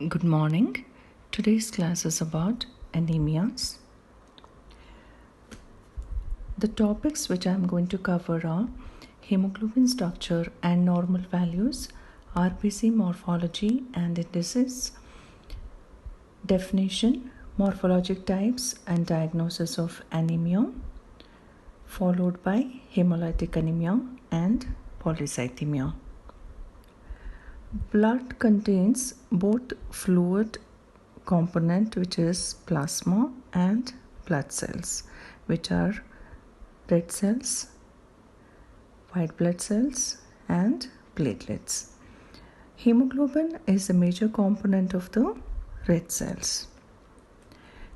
Good morning. Today's class is about anemias. The topics which I am going to cover are hemoglobin structure and normal values, RBC morphology and indices, definition, morphologic types and diagnosis of anemia, followed by hemolytic anemia and polycythemia. Blood contains both fluid component, which is plasma, and blood cells, which are red cells, white blood cells, and platelets. Hemoglobin is a major component of the red cells.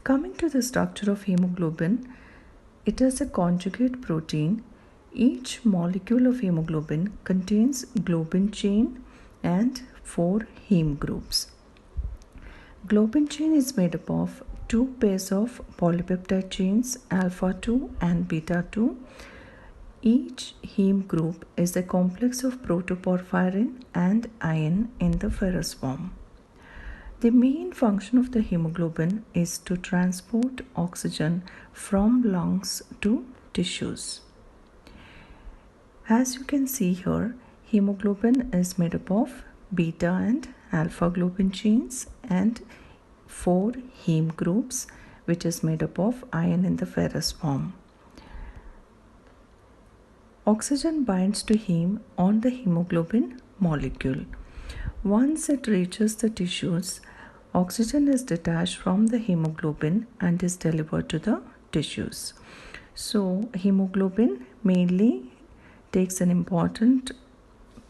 Coming to the structure of hemoglobin, it is a conjugate protein. Each molecule of hemoglobin contains globin chain and 4 heme groups. Globin chain is made up of 2 pairs of polypeptide chains, alpha 2 and beta 2. Each heme group is a complex of protoporphyrin and iron in the ferrous form. The main function of the hemoglobin is to transport oxygen from lungs to tissues. As you can see here, hemoglobin is made up of beta and alpha globin chains and 4 heme groups, which is made up of iron in the ferrous form. Oxygen binds to heme on the hemoglobin molecule. Once it reaches the tissues, oxygen is detached from the hemoglobin and is delivered to the tissues. So, hemoglobin mainly takes an important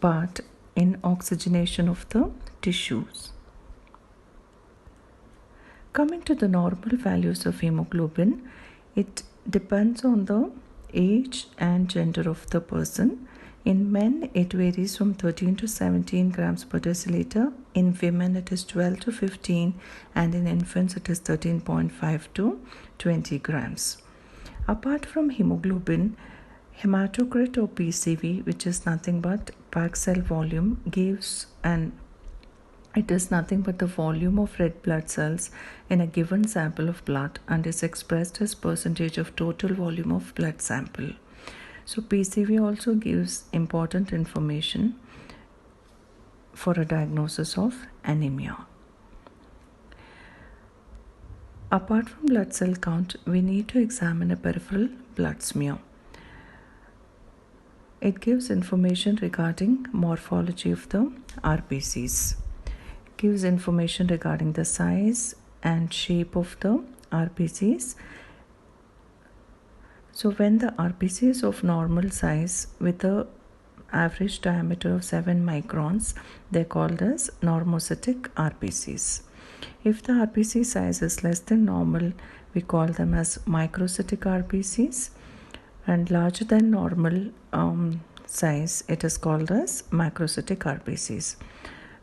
part in oxygenation of the tissues. Coming to the normal values of hemoglobin, it depends on the age and gender of the person. In men, it varies from 13 to 17 grams per deciliter. In women, it is 12 to 15, and in infants, it is 13.5 to 20 grams. Apart from hemoglobin, hematocrit or PCV, which is nothing but packed cell volume, it is nothing but the volume of red blood cells in a given sample of blood and is expressed as percentage of total volume of blood sample. So PCV also gives important information for a diagnosis of anemia. Apart from blood cell count, we need to examine a peripheral blood smear. It gives information regarding morphology of the RBCs. It gives information regarding the size and shape of the RBCs. So when the RBC is of normal size with an average diameter of 7 microns, they are called as normocytic RBCs. If the RBC size is less than normal, we call them as microcytic RBCs, and larger than normal size, it is called as macrocytic RBCs.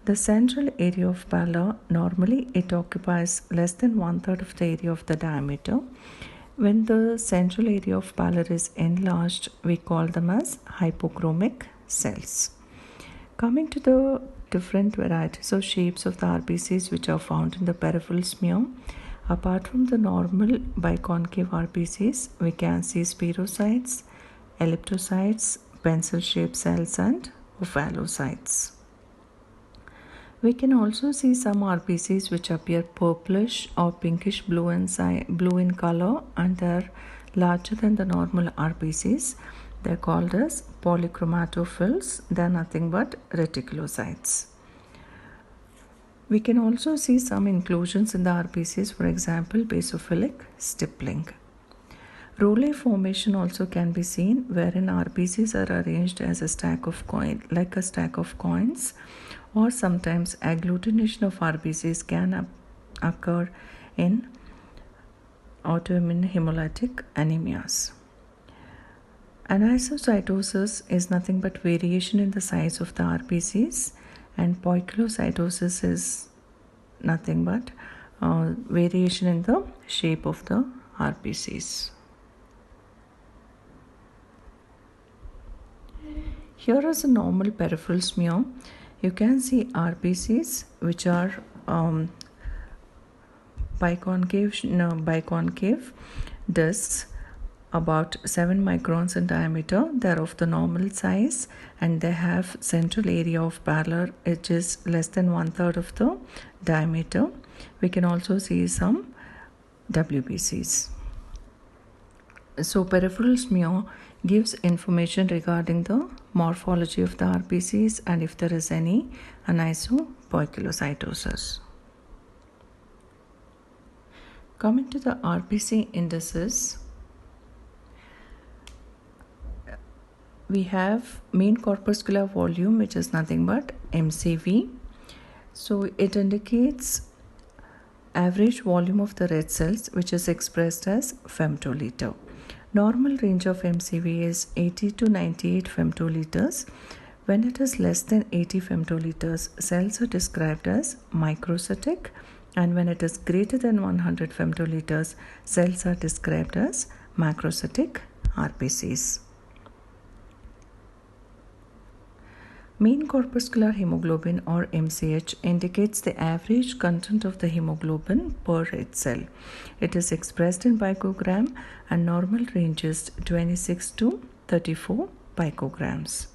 The central area of pallor, normally it occupies less than 1/3 of the area of the diameter. When the central area of pallor is enlarged, we call them as hypochromic cells. Coming to the different varieties of shapes of the RBCs which are found in the peripheral smear, apart from the normal biconcave RBCs, we can see spherocytes, elliptocytes, pencil-shaped cells, and ovalocytes. We can also see some RBCs which appear purplish or pinkish blue in color, and they are larger than the normal RBCs. They are called as polychromatophils. They are nothing but reticulocytes. We can also see some inclusions in the RBCs, for example, basophilic stippling. Rowley formation also can be seen, wherein RBCs are arranged as a stack of coins, or sometimes agglutination of RBCs can occur in autoimmune hemolytic anemias. Anisocytosis is nothing but variation in the size of the RBCs, and poikilocytosis is nothing but variation in the shape of the RBCs. Here is a normal peripheral smear. You can see RBCs which are biconcave discs about 7 microns in diameter. They're of the normal size and they have central area of parallel which is less than 1/3 of the diameter. We can also see some WBCs. So peripheral smear gives information regarding the morphology of the RBCs and if there is any anisopoikilocytosis. Coming to the RBC indices, we have mean corpuscular volume, which is nothing but MCV. So it indicates average volume of the red cells, which is expressed as femtoliter. Normal range of MCV is 80 to 98 femtoliters. When it is less than 80 femtoliters, cells are described as microcytic, and when it is greater than 100 femtoliters, cells are described as macrocytic RBCs. Mean corpuscular hemoglobin or MCH indicates the average content of the hemoglobin per red cell. It is expressed in picogram and normal range is 26 to 34 picograms.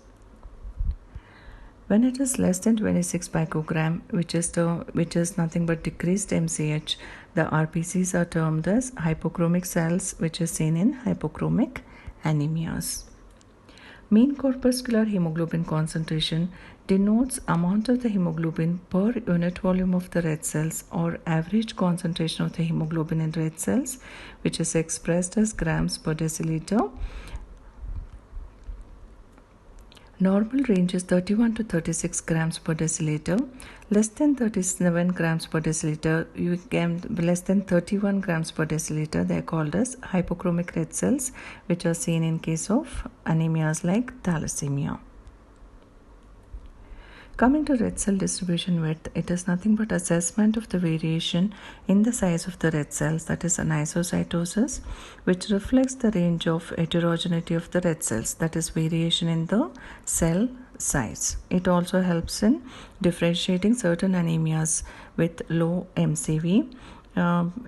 When it is less than 26 picogram, which is nothing but decreased MCH, the RBCs are termed as hypochromic cells, which is seen in hypochromic anemias. Mean corpuscular hemoglobin concentration denotes amount of the hemoglobin per unit volume of the red cells or average concentration of the hemoglobin in red cells, which is expressed as grams per deciliter. Normal range is 31 to 36 grams per deciliter. Less than 37 grams per deciliter, less than 31 grams per deciliter, they are called as hypochromic red cells, which are seen in case of anemias like thalassemia. Coming to red cell distribution width, it is nothing but assessment of the variation in the size of the red cells, that is anisocytosis, which reflects the range of heterogeneity of the red cells, that is variation in the cell size. It also helps in differentiating certain anemias with low MCV.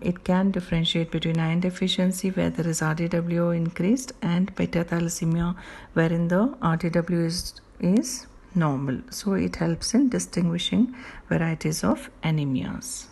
It can differentiate between iron deficiency where there is RDW increased and beta thalassemia wherein the RDW is normal. So it helps in distinguishing varieties of anemias.